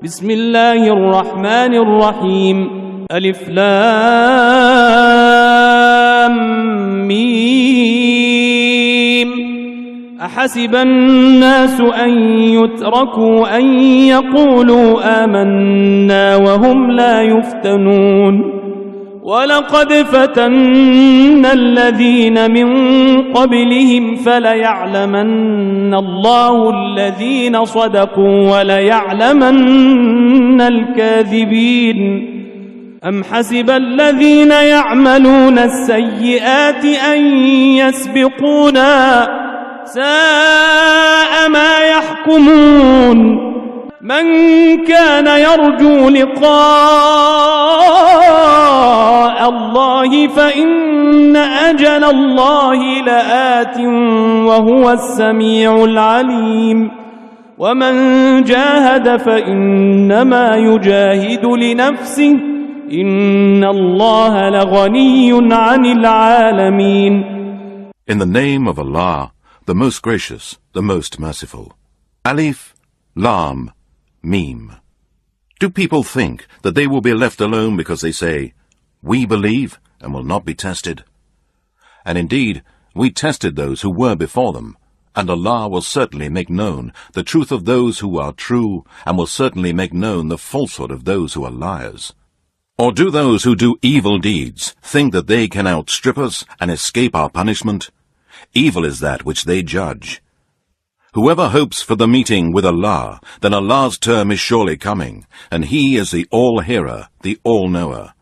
بسم الله الرحمن الرحيم ألف لام ميم أحسب الناس أن يتركوا أن يقولوا آمنا وهم لا يفتنون ولقد فتنا الذين من قبلهم فليعلمن الله الذين صدقوا وليعلمن الكاذبين أم حسب الذين يعملون السيئات أن يسبقونا ساء ما يحكمون من كان يرجو لقاء الله فإن أجل الله لآت وهو السميع العليم ومن جاهد فإنما يجاهد لنفسه إن الله لغني عن العالمين. In the name of Allah, the most gracious, the most merciful. Alif, Lam, Mim. Do people think that they will be left alone because they say, "We believe and will not be tested"? And indeed, we tested those who were before them, and Allah will certainly make known the truth of those who are true, and will certainly make known the falsehood of those who are liars. Or do those who do evil deeds think that they can outstrip us and escape our punishment? Evil is that which they judge. Whoever hopes for the meeting with Allah, then Allah's term is surely coming, and He is the All-Hearer, the All-Knower.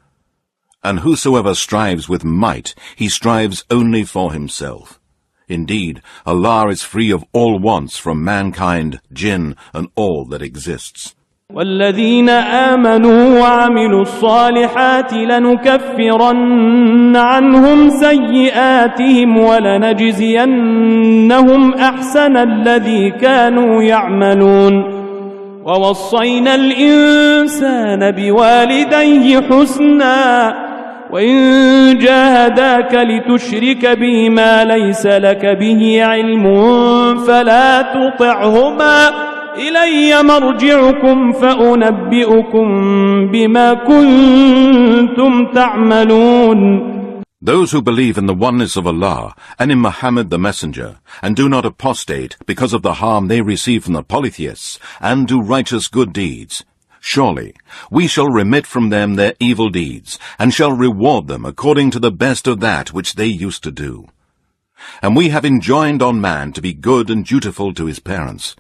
And whosoever strives with might, he strives only for himself. Indeed, Allah is free of all wants from mankind, jinn, and all that exists. والذين آمنوا وعملوا الصالحات لنكفرن عنهم سيئاتهم ولنجزينهم أحسن الذي كانوا يعملون ووصينا الإنسان بوالديه حسنا وإن جاهداك لتشرك بي ما ليس لك به علم فلا تطعهما إلي مرجعكم فأنبئكم بما كنتم تعملون. Those who believe in the oneness of Allah and in Muhammad the Messenger, and do not apostate because of the harm they receive from the polytheists, and do righteous good deeds, surely we shall remit from them their evil deeds, and shall reward them according to the best of that which they used to do. And we have enjoined on man to be good and dutiful to his parents.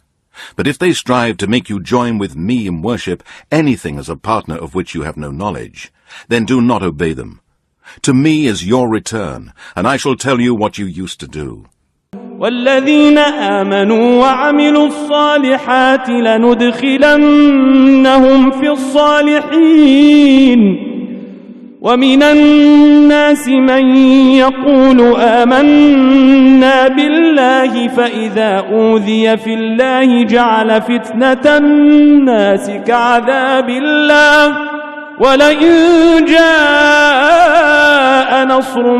But if they strive to make you join with me in worship anything as a partner of which you have no knowledge, then do not obey them. To me is your return, and I shall tell you what you used to do. والذين آمنوا وعملوا الصالحات لندخلنهم في الصالحين ومن الناس من يقول آمنا بالله فإذا أوذي في الله جعل فتنة الناس كعذاب الله ولئن جاء نصر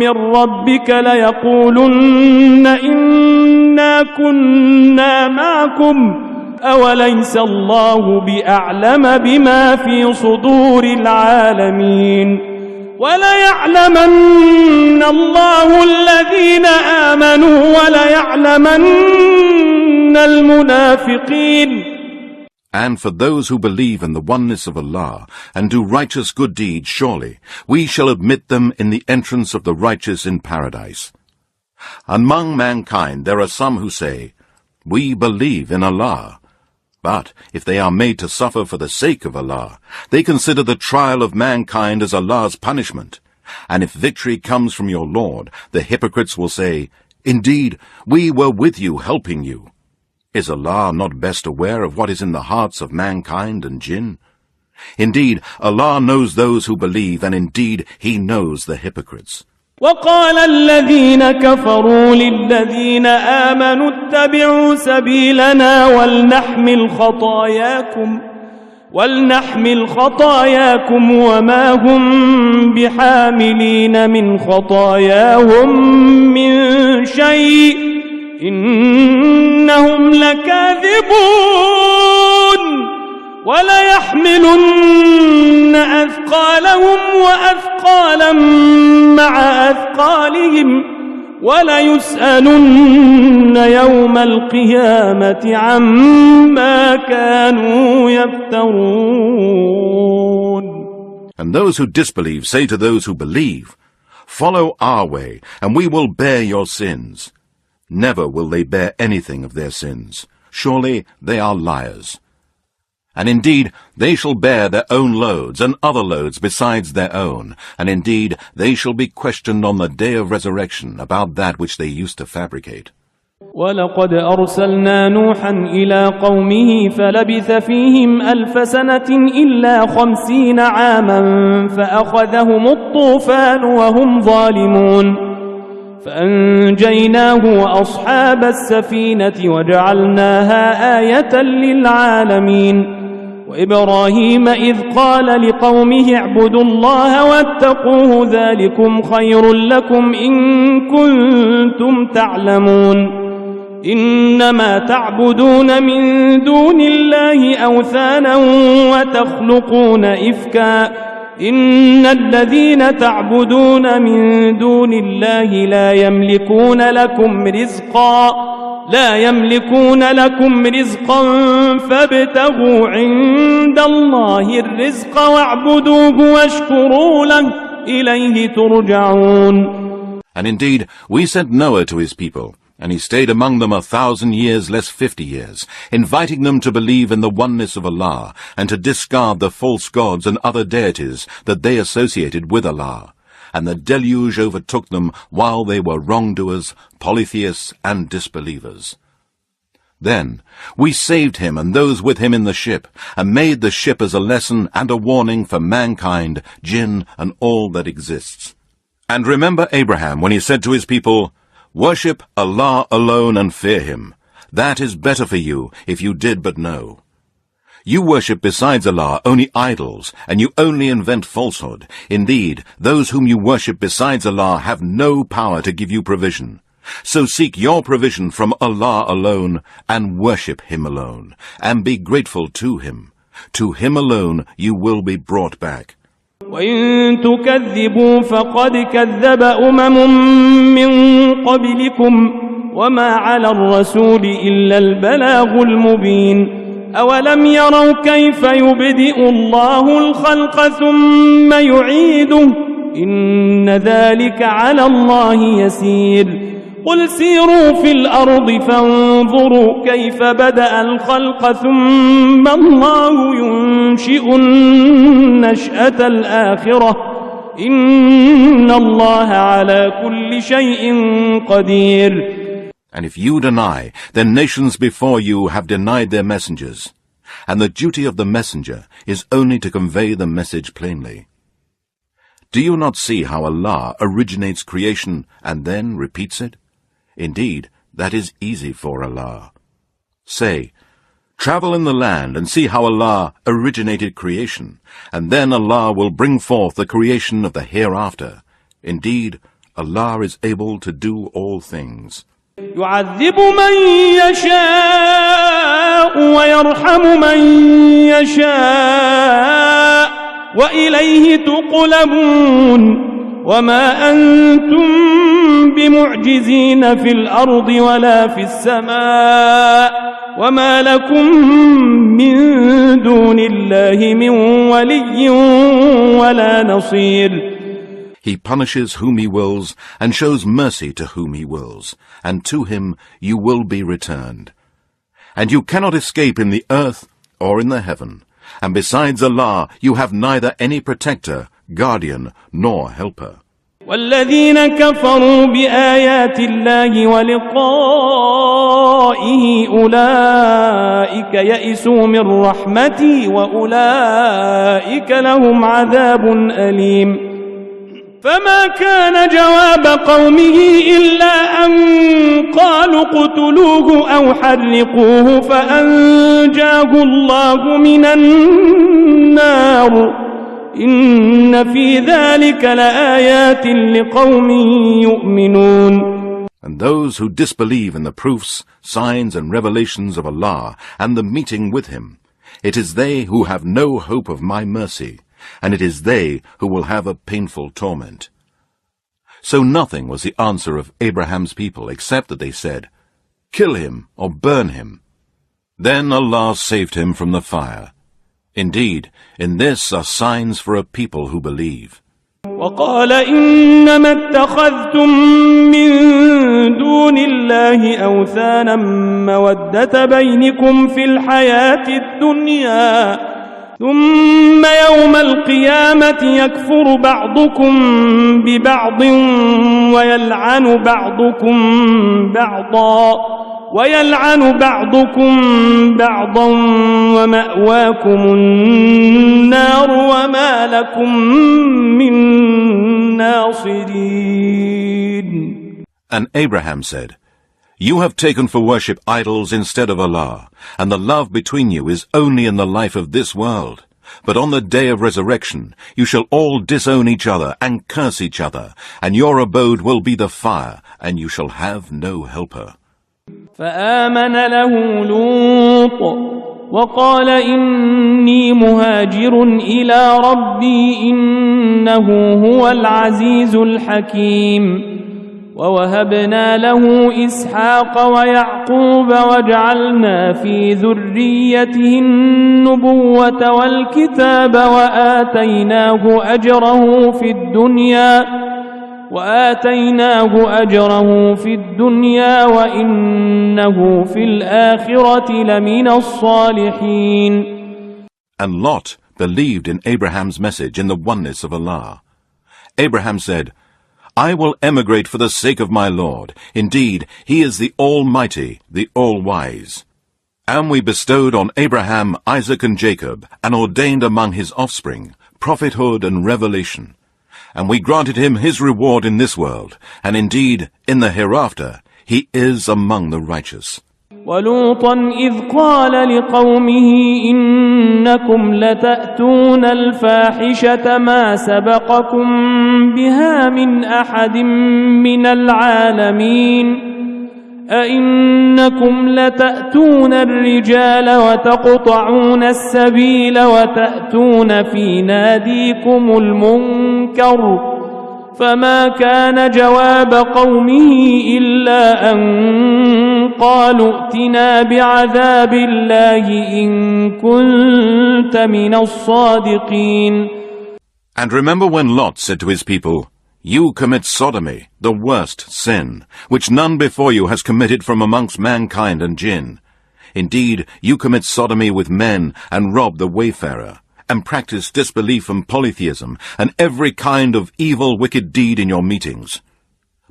من ربك ليقولن إنا كنا معكم أوليس الله بأعلم بما في صدور العالمين وليعلمن الله الذين آمنوا وليعلمن المنافقين. And for those who believe in the oneness of Allah and do righteous good deeds, surely we shall admit them in the entrance of the righteous in paradise. Among mankind there are some who say, "We believe in Allah." But if they are made to suffer for the sake of Allah, they consider the trial of mankind as Allah's punishment. And if victory comes from your Lord, the hypocrites will say, "Indeed, we were with you helping you." Is Allah not best aware of what is in the hearts of mankind and jinn? Indeed, Allah knows those who believe, and indeed He knows the hypocrites. وقال الذين كفروا للذين آمنوا اتبعوا سبيلنا ولنحمل خطاياكم وما هم بحاملين من خطاياهم من شيء إنهم لكاذبون وليحملن أثقالهم وأثقالا مع أثقالهم وليسألن يوم القيامة عما كانوا يفترون. And those who disbelieve say to those who believe, "Follow our way, and we will bear your sins." Never will they bear anything of their sins. Surely they are liars. And indeed, they shall bear their own loads and other loads besides their own. And indeed, they shall be questioned on the day of resurrection about that which they used to fabricate. ولقد أرسلنا نوحا إلى قومه فلبث فيهم 1000 سنة إلا 50 عاما فأخذهم الطوفان وهم ظالمون فأنجيناه وأصحاب السفينة وجعلناها آية للعالمين. وإبراهيم إذ قال لقومه اعبدوا الله واتقوه ذلكم خير لكم إن كنتم تعلمون. إنما تعبدون من دون الله أوثانا وتخلقون إفكا إن الذين تعبدون من دون الله لا يملكون لكم رزقا فابتغوا عند الله الرزق واعبدوه واشكروا له إليه ترجعون. And indeed, we sent Noah to his people, and he stayed among them 1,000 years less 50 years, inviting them to believe in the oneness of Allah, and to discard the false gods and other deities that they associated with Allah. And the deluge overtook them while they were wrongdoers, polytheists, and disbelievers. Then we saved him and those with him in the ship, and made the ship as a lesson and a warning for mankind, jinn, and all that exists. And remember Abraham when he said to his people, "Worship Allah alone and fear him. That is better for you if you did but know. You worship besides Allah only idols, and you only invent falsehood. Indeed, those whom you worship besides Allah have no power to give you provision. So seek your provision from Allah alone, and worship Him alone, and be grateful to Him. To Him alone you will be brought back." وَإِن تُكَذِّبُوا فَقَدْ كَذَّبَ مِن قَبْلِكُمْ وَمَا عَلَى الرَّسُولِ إِلَّا الْبَلَاغُ الْمُبِينُ. أَوَلَمْ يَرَوْا كَيْفَ يُبْدِئُ اللَّهُ الْخَلْقَ ثُمَّ يُعِيدُهُ إِنَّ ذَلِكَ عَلَى اللَّهِ يَسِيرٌ. قُلْ سِيرُوا فِي الْأَرْضِ فَانظُرُوا كَيْفَ بَدَأَ الْخَلْقَ ثُمَّ اللَّهُ يُنشِئُ النَّشْأَةَ الْآخِرَةَ إِنَّ اللَّهَ عَلَى كُلِّ شَيْءٍ قَدِيرٌ. And if you deny, then nations before you have denied their messengers. And the duty of the messenger is only to convey the message plainly. Do you not see how Allah originates creation and then repeats it? Indeed, that is easy for Allah. Say, travel in the land and see how Allah originated creation, and then Allah will bring forth the creation of the hereafter. Indeed, Allah is able to do all things. يعذب من يشاء ويرحم من يشاء وإليه تقلبون. وما أنتم بمعجزين في الأرض ولا في السماء وما لكم من دون الله من ولي ولا نصير. He punishes whom He wills, and shows mercy to whom He wills, and to Him you will be returned. And you cannot escape in the earth or in the heaven, and besides Allah you have neither any protector, guardian, nor helper. والذين كفروا بآيات الله ولقائه أولئك يئسوا من رحمتي وأولئك لهم عذاب أليم. فما كان جواب قومه إلا أن قالوا اقتلوه أو حرقوه فأنجاه الله من النار إن في ذلك لآيات لقوم يؤمنون. And those who disbelieve in the proofs, signs and revelations of Allah and the meeting with Him, It is they who have no hope of my mercy, and it is they who will have a painful torment. So nothing was the answer of Abraham's people except that they said, Kill him or burn him. Then Allah saved him from the fire. Indeed, in this are signs for a people who believe. وقال إنما اتخذتم من دون الله أوثانا مودة بينكم في الحياة الدنيا ثم يوم القيامة يكفر بعضكم ببعض ويلعن بعضكم بعضا ومأواكم النار وما لكم من ناصرين. And Abraham said, You have taken for worship idols instead of Allah, and the love between you is only in the life of this world. But on the day of resurrection you shall all disown each other and curse each other, and your abode will be the fire, and you shall have no helper. فآمن له لوط وقال إني مهاجر إلى ربي إنه هو العزيز الحكيم ووهبنا له إسحاق ويعقوب وجعلنا في ذريته النبوة والكتاب وآتيناه أجره في الدنيا وإنه في الآخرة لمن الصالحين. And Lot believed in Abraham's message in the oneness of Allah. Abraham said, I will emigrate for the sake of my Lord. Indeed, He is the Almighty, the All-Wise. And we bestowed on Abraham, Isaac and Jacob, and ordained among his offspring prophethood and revelation. And we granted him his reward in this world, and indeed, in the hereafter, he is among the righteous. وَلُوطًا إِذْ قَالَ لِقَوْمِهِ إِنَّكُمْ لَتَأْتُونَ الْفَاحِشَةَ مَا سَبَقَكُمْ بِهَا مِنْ أَحَدٍ مِّنَ الْعَالَمِينَ أَإِنَّكُمْ لَتَأْتُونَ الرِّجَالَ وَتَقْطَعُونَ السَّبِيلَ وَتَأْتُونَ فِي نَادِيكُمُ الْمُنكَرَ فما كان جواب قومه إلا أن قالوا ائتنا بعذاب الله إن كنت من الصادقين. And remember when Lot said to his people, You commit sodomy, the worst sin, which none before you has committed from amongst mankind and jinn. Indeed, you commit sodomy with men and rob the wayfarer, and practice disbelief and polytheism, and every kind of evil wicked deed in your meetings.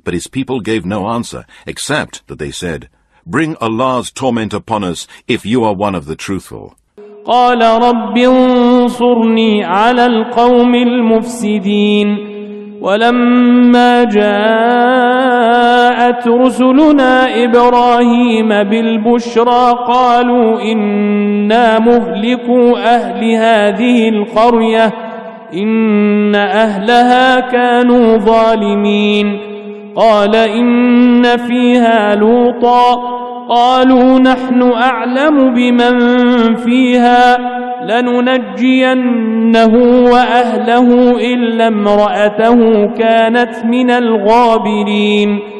But his people gave no answer, except that they said, Bring Allah's torment upon us, if you are one of the truthful. قال رب انصرني على القوم المفسدين ولما جاءت رسلنا إبراهيم بالبشرى قالوا إنا مهلكو أهل هذه القرية إن أهلها كانوا ظالمين قال إن فيها لوطا قالوا نحن أعلم بمن فيها لننجينه وأهله إلا امرأته كانت من الغابرين.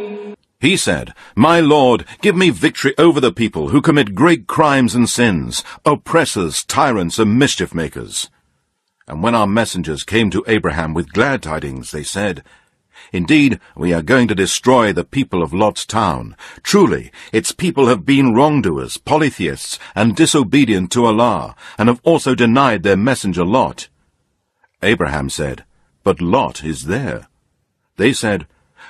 He said, My Lord, give me victory over the people who commit great crimes and sins, oppressors, tyrants, and mischief makers. And when our messengers came to Abraham with glad tidings, they said, Indeed, we are going to destroy the people of Lot's town. Truly, its people have been wrongdoers, polytheists, and disobedient to Allah, and have also denied their messenger Lot. Abraham said, But Lot is there. They said,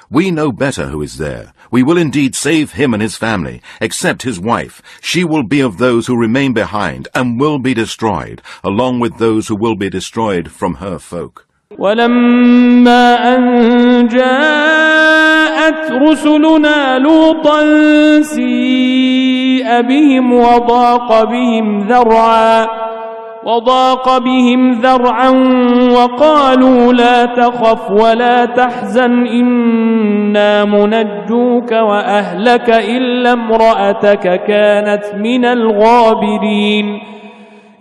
We know better who is there. We will indeed save him and his family, except his wife. She will be of those who remain behind, and will be destroyed, along with those who will be destroyed from her folk. ولما أن جاءت رسلنا لوطا سيء بهم وضاق بهم ذرعا وقالوا لا تخف ولا تحزن إنا منجوك وأهلك إلا امرأتك كانت من الغابرين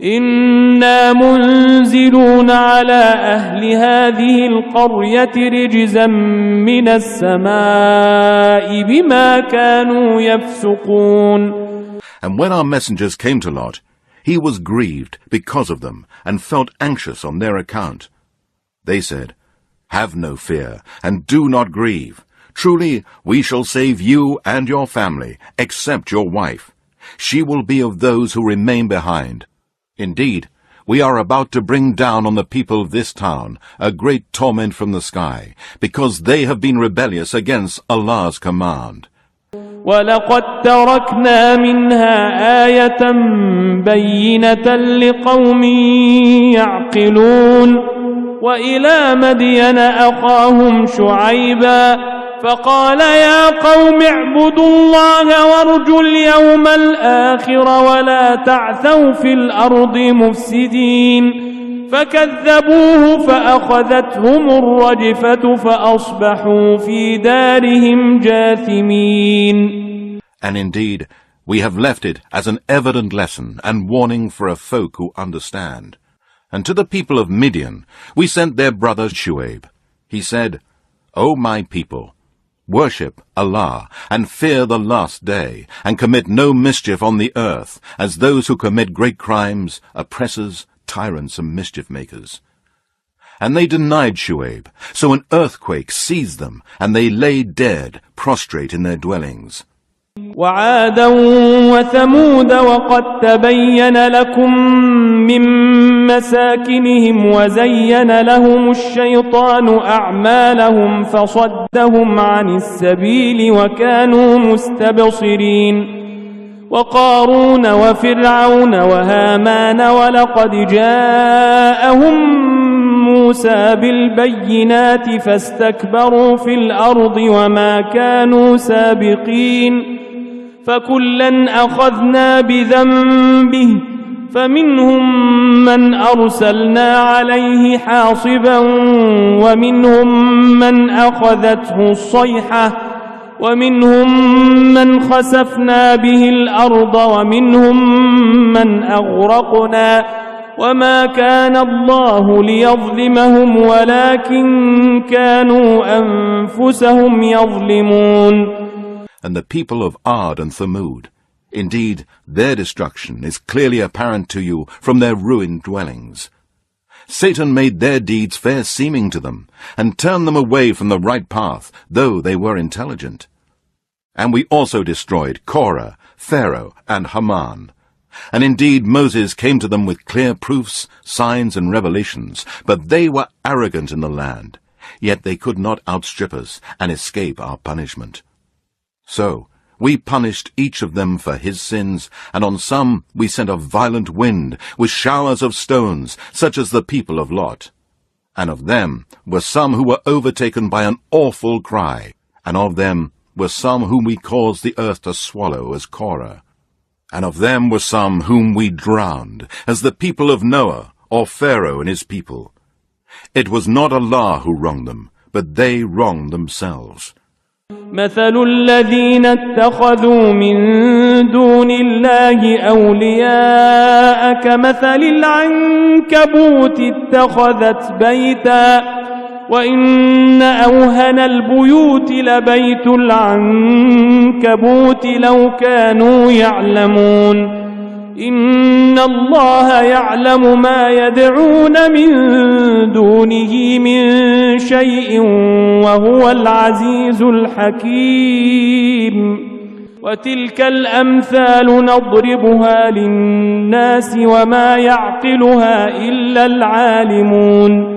إنا منزلون على أهل هذه القرية رجزا من السماء بما كانوا يفسقون. And when our messengers came to Lot, he was grieved because of them and felt anxious on their account. They said, "Have no fear and do not grieve. Truly we shall save you and your family, except your wife. She will be of those who remain behind. Indeed, we are about to bring down on the people of this town a great torment from the sky, because they have been rebellious against Allah's command." وَلَقَدْ تَرَكْنَا مِنْهَا آيَةً بَيِّنَةً لِقَوْمٍ يَعْقِلُونَ وَإِلَى مَدْيَنَ أَخَاهُمْ شُعَيْبًا فقال يا قوم اعبدوا الله وارجوا اليوم الآخر ولا تعثوا في الأرض مفسدين فكذبوه فأخذتهم الرجفة فأصبحوا في دارهم جاثمين. And indeed, we have left it as an evident lesson and warning for a folk who understand. And to the people of Midian we sent their brother Shuaib. He said, "O my people, worship Allah and fear the last day, and commit no mischief on the earth, as those who commit great crimes, oppressors, tyrants, and mischief-makers." And they denied Shuaib, so an earthquake seized them, and they lay dead, prostrate in their dwellings. وعادا وثمود وقد تبين لكم من مساكنهم وزين لهم الشيطان أعمالهم فصدهم عن السبيل وكانوا مستبصرين وقارون وفرعون وهامان ولقد جاءهم موسى بالبينات فاستكبروا في الأرض وما كانوا سابقين فكلا أخذنا بذنبه فمنهم من أرسلنا عليه حاصبا ومنهم من أخذته الصيحة ومنهم من خسفنا به الأرض ومنهم من أغرقنا وما كان الله ليظلمهم ولكن كانوا أنفسهم يظلمون. And the people of Ad and Thamud, indeed, their destruction is clearly apparent to you from their ruined dwellings. Satan made their deeds fair seeming to them, and turned them away from the right path, though they were intelligent. And we also destroyed Korah, Pharaoh, and Haman. And indeed Moses came to them with clear proofs, signs, and revelations, but they were arrogant in the land, yet they could not outstrip us and escape our punishment. So we punished each of them for his sins, and on some we sent a violent wind with showers of stones, such as the people of Lot. And of them were some who were overtaken by an awful cry, and of them were some whom we caused the earth to swallow as Korah. And of them were some whom we drowned, as the people of Noah, or Pharaoh and his people. It was not Allah who wronged them, but they wronged themselves. مثل الذين اتخذوا من دون الله أولياء كمثل العنكبوت اتخذت بيتا وإن أوهن البيوت لبيت العنكبوت لو كانوا يعلمون إن الله يعلم ما يدعون من دونه من شيء وهو العزيز الحكيم وتلك الأمثال نضربها للناس وما يعقلها إلا العالمون.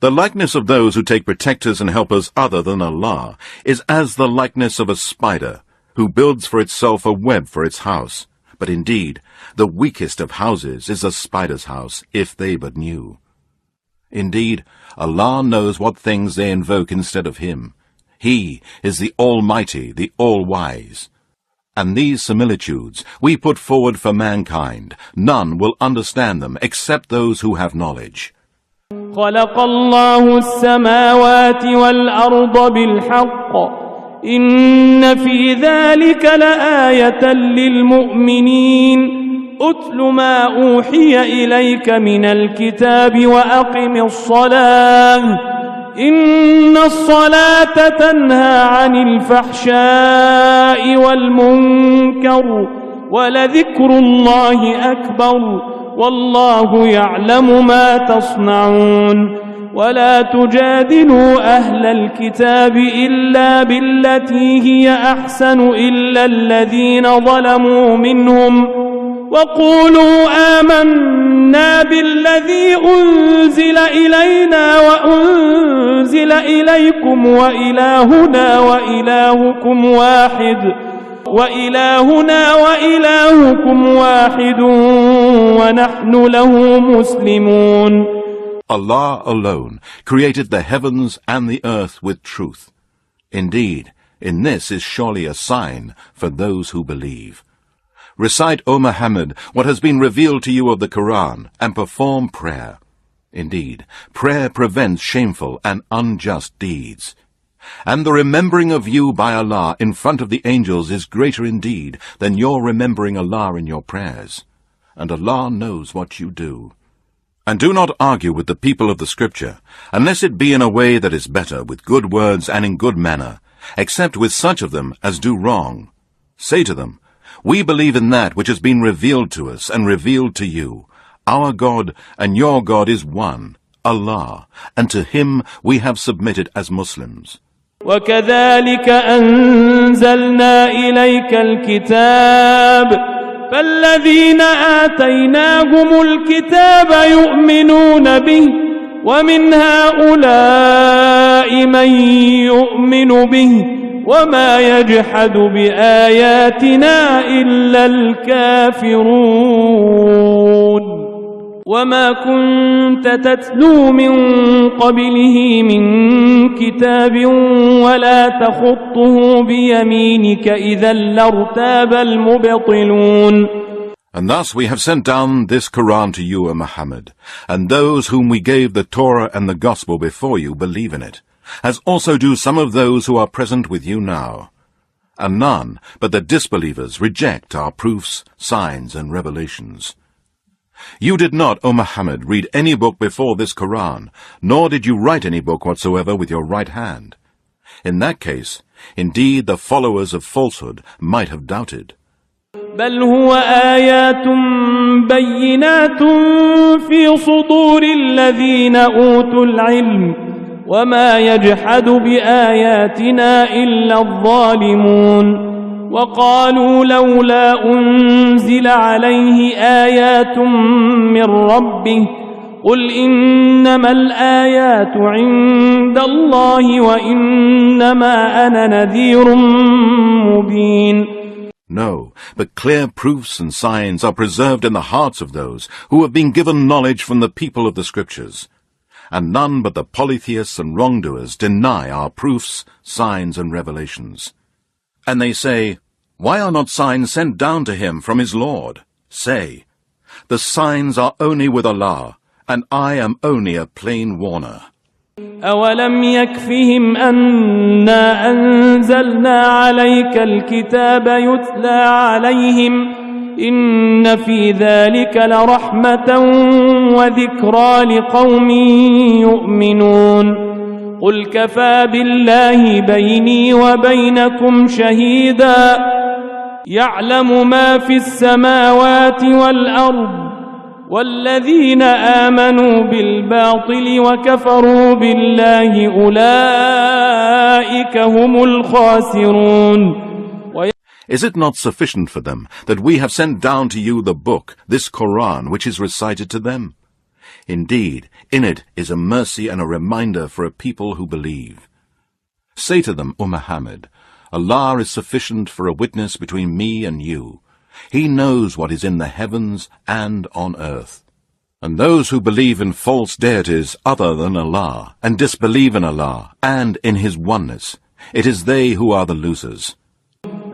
The likeness of those who take protectors and helpers other than Allah is as the likeness of a spider who builds for itself a web for its house. But indeed, the weakest of houses is a spider's house, if they but knew. Indeed, Allah knows what things they invoke instead of Him. He is the Almighty, the All-Wise. And these similitudes we put forward for mankind. None will understand them except those who have knowledge. خلق الله السماوات والأرض بالحق إن في ذلك لآية للمؤمنين أتل ما أوحي إليك من الكتاب وأقم الصلاة إن الصلاة تنهى عن الفحشاء والمنكر ولذكر الله أكبر والله يعلم ما تصنعون ولا تجادلوا أهل الكتاب إلا بالتي هي أحسن إلا الذين ظلموا منهم وقولوا آمنا بالذي أنزل إلينا وأنزل إليكم وإلهنا وإلهكم واحد ونحن له مسلمون. Allah alone created the heavens and the earth with truth. Indeed, in this is surely a sign for those who believe. Recite, O Muhammad, what has been revealed to you of the Quran, and perform prayer. Indeed, prayer prevents shameful and unjust deeds. And the remembering of you by Allah in front of the angels is greater indeed than your remembering Allah in your prayers. And Allah knows what you do. And do not argue with the people of the Scripture, unless it be in a way that is better, with good words and in good manner, except with such of them as do wrong. Say to them, we believe in that which has been revealed to us and revealed to you. Our God and your God is one, Allah, and to Him we have submitted as Muslims. وَكَذَلِكَ أَنزَلْنَا إِلَيْكَ الْكِتَابَ فالذين آتيناهم الكتاب يؤمنون به ومن هؤلاء من يؤمن به وما يجحد بآياتنا إلا الكافرون وما كنت تتلو من قبله من كتاب ولا تخطه بيمينك إذا لارتاب المبطلون. And thus we have sent down this Quran to you, O Muhammad, and those whom we gave the Torah and the Gospel before you believe in it, as also do some of those who are present with you now. And none but the disbelievers reject our proofs, signs, and revelations. You did not, O Muhammad, read any book before this Quran, nor did you write any book whatsoever with your right hand. In that case, indeed the followers of falsehood might have doubted. بل هو آيات بينات في صدور الذين أوتوا العلم وما يجحد بآياتنا إلا الظالمون وقالوا لولا أنزل عليه آيات من ربه قل إنما الآيات عند الله وإنما أنا نذير مبين. No, but clear proofs and signs are preserved in the hearts of those who have been given knowledge from the people of the Scriptures. And none but the polytheists and wrongdoers deny our proofs, signs, and revelations. And they say, why are not signs sent down to him from his Lord? Say, the signs are only with Allah, and I am only a plain warner. أولم يكفهم أنا أنزلنا عليك الكتاب يتلى عليهم إن في ذلك لرحمة وذكرى لقوم يؤمنون قل كفى بالله بيني وبينكم شهيدا يعلم ما في السماوات والأرض والذين آمنوا بالباطل وكفروا بالله أولئك هم الخاسرون. Is it not sufficient for them that we have sent down to you the book, this Quran, which is recited to them? Indeed, in it is a mercy and a reminder for a people who believe. Say to them, O Muhammad, Allah is sufficient for a witness between me and you. He knows what is in the heavens and on earth. And those who believe in false deities other than Allah, and disbelieve in Allah and in His oneness, it is they who are the losers.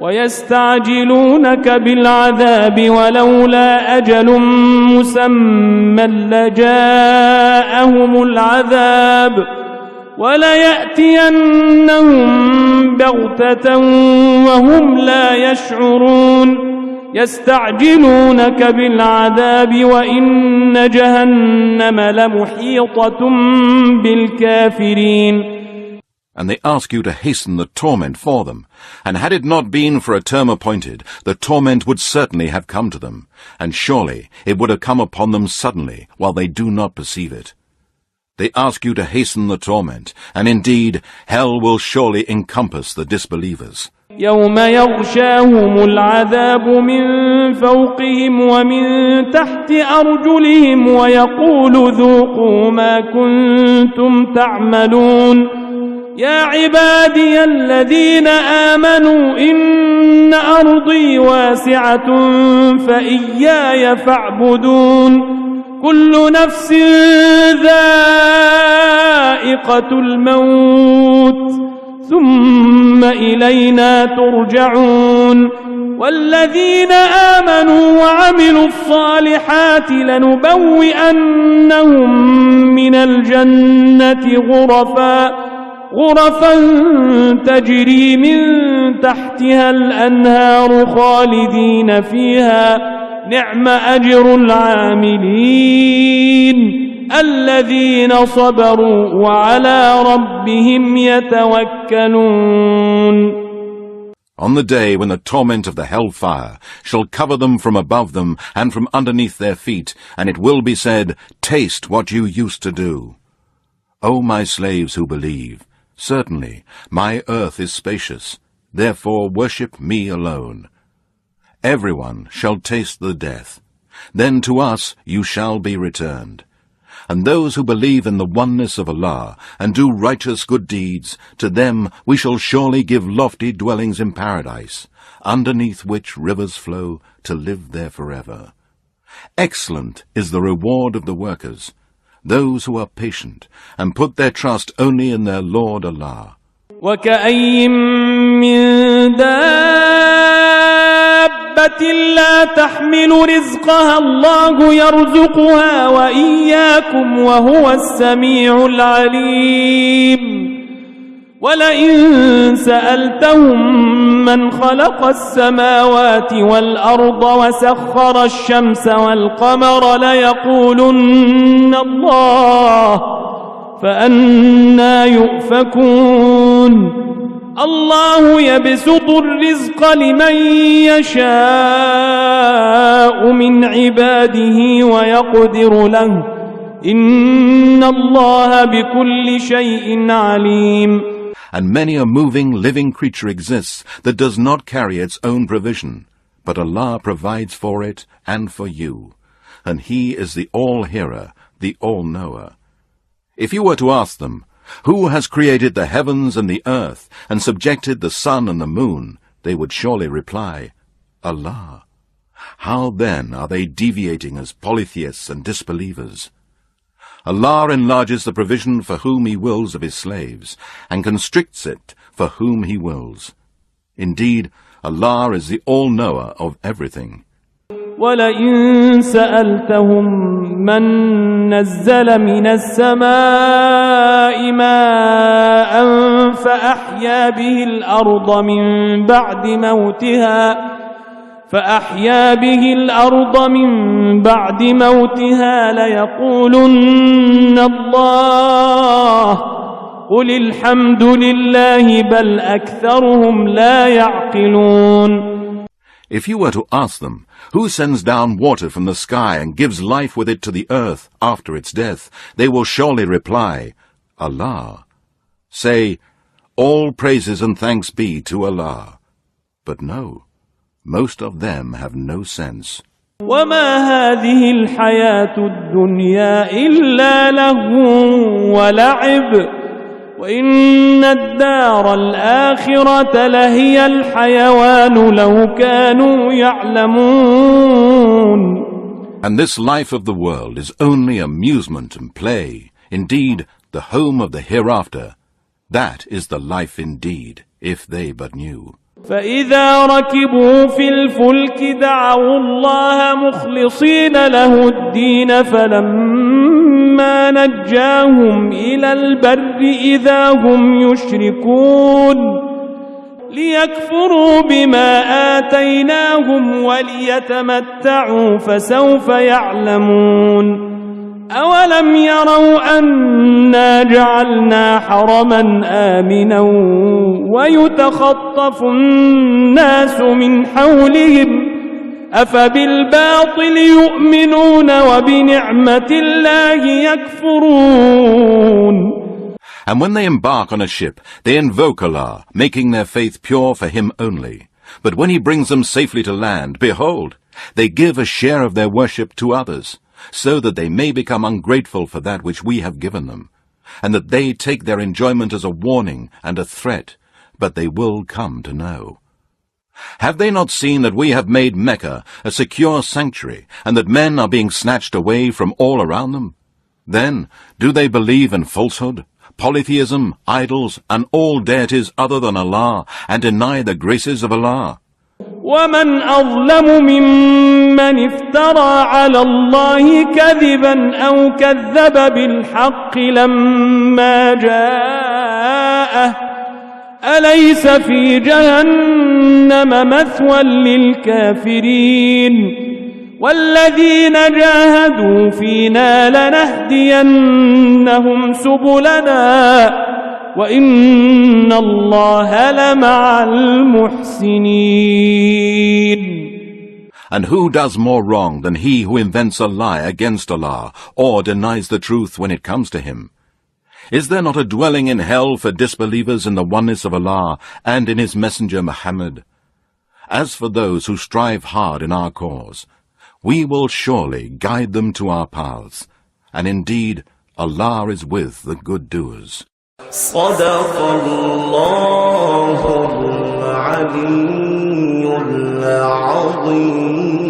ويستعجلونك بالعذاب ولولا أجل مسمى لجاءهم العذاب وليأتينهم بغتة وهم لا يشعرون يستعجلونك بالعذاب وإن جهنم لمحيطة بالكافرين. And they ask you to hasten the torment for them. And had it not been for a term appointed, the torment would certainly have come to them. And surely it would have come upon them suddenly, while they do not perceive it. They ask you to hasten the torment, and indeed hell will surely encompass the disbelievers. يوم يغشاهم العذاب من فوقهم ومن تحت أرجلهم ويقول ذوقوا ما كنتم تعملون. يا عبادي الذين آمنوا إن أرضي واسعة فإياي فاعبدون. كل نفس ذائقة الموت ثم إلينا ترجعون. والذين آمنوا وعملوا الصالحات لنبوئنهم من الجنة غرفا تجري من تحتها الأنهار خالدين فيها نعم أجر العاملين الذين صبروا وعلى ربهم يتوكلون. On the day when the torment of the hell-fire shall cover them from above them and from underneath their feet, and it will be said, taste what you used to do. O my slaves who believe, certainly my earth is spacious, therefore worship me alone. Everyone shall taste the death. Then to us you shall be returned. And those who believe in the oneness of Allah and do righteous good deeds, to them we shall surely give lofty dwellings in paradise, underneath which rivers flow to live there forever. Excellent is the reward of the workers, those who are patient and put their trust only in their Lord Allah. وَكَأَيٍّ مِّن دَابَّةٍ لَّا تَحْمِلُ رِزْقَهَا اللَّهُ يَرْزُقُهَا وَإِيَّاكُمْ وَهُوَ السَّمِيعُ الْعَلِيمُ. وَلَئِن سَأَلْتَهُم مَّنْ خَلَقَ السَّمَاوَاتِ وَالْأَرْضَ وَسَخَّرَ الشَّمْسَ وَالْقَمَرَ لَيَقُولُنَّ اللَّهُ فأنا يؤفكون. الله يبسط الرزق لمن يشاء من عباده ويقدر له إن الله بكل شيء عليم. And many a moving, living creature exists that does not carry its own provision, but Allah provides for it and for you, and He is the All-Hearer, the All-Knower. If you were to ask them, who has created the heavens and the earth and subjected the sun and the moon, they would surely reply, Allah. How then are they deviating as polytheists and disbelievers? Allah enlarges the provision for whom He wills of His slaves, and constricts it for whom He wills. Indeed, Allah is the all-knower of everything. وَلَئِن سَأَلْتَهُم مَّن نَّزَّلَ مِنَ السَّمَاءِ مَاءً فَأَحْيَا بِهِ الْأَرْضَ مِن بَعْدِ مَوْتِهَا لَيَقُولُنَّ اللَّهُ قُلِ الْحَمْدُ لِلَّهِ بَلْ أَكْثَرُهُمْ لَا يَعْقِلُونَ. If you were to ask them, who sends down water from the sky and gives life with it to the earth after its death, they will surely reply, Allah. Say, all praises and thanks be to Allah. But no, most of them have no sense. وَمَا هَذِهِ الْحَيَاةُ الدُّنْيَا إِلَّا لَهْوٌ وَلَعِبٌ وَإِنَّ الدَّارَ الْآخِرَةَ لَهِيَ الْحَيَوَانُ لَوْ كَانُوا يَعْلَمُونَ. And this life of the world is only amusement and play. Indeed, the home of the hereafter, that is the life indeed, if they but knew. فَإِذَا رَكِبُوا فِي الْفُلْكِ دَعَوُا اللَّهَ مُخْلِصِينَ لَهُ الدِّينَ فَلَمَّا نَجَّاهُمْ إِلَى الْبَرِّ إِذَا هُمْ يُشْرِكُونَ. ليكفروا بما آتيناهم وليتمتعوا فسوف يعلمون أولم يروا أنا جعلنا حرما آمنا ويتخطف الناس من حولهم أفبالباطل يؤمنون وبنعمة الله يكفرون. And when they embark on a ship, they invoke Allah, making their faith pure for Him only. But when He brings them safely to land, behold, they give a share of their worship to others, so that they may become ungrateful for that which we have given them, and that they take their enjoyment as a warning and a threat, but they will come to know. Have they not seen that we have made Mecca a secure sanctuary, and that men are being snatched away from all around them? Then, do they believe in falsehood, polytheism, idols, and all deities other than Allah, and deny the graces of Allah? ومن أظلم ممن افترى على الله كذبا أو كذب بالحق لما جاءه أليس في جهنم مثوى للكافرين والذين جاهدوا فينا لنهدينهم سبلنا وإن الله لمع المحسنين. And who does more wrong than he who invents a lie against Allah, or denies the truth when it comes to Him? Is there not a dwelling in hell for disbelievers in the oneness of Allah and in His Messenger Muhammad? As for those who strive hard in our cause, we will surely guide them to our paths, and indeed Allah is with the good doers. صدق الله العلي العظيم.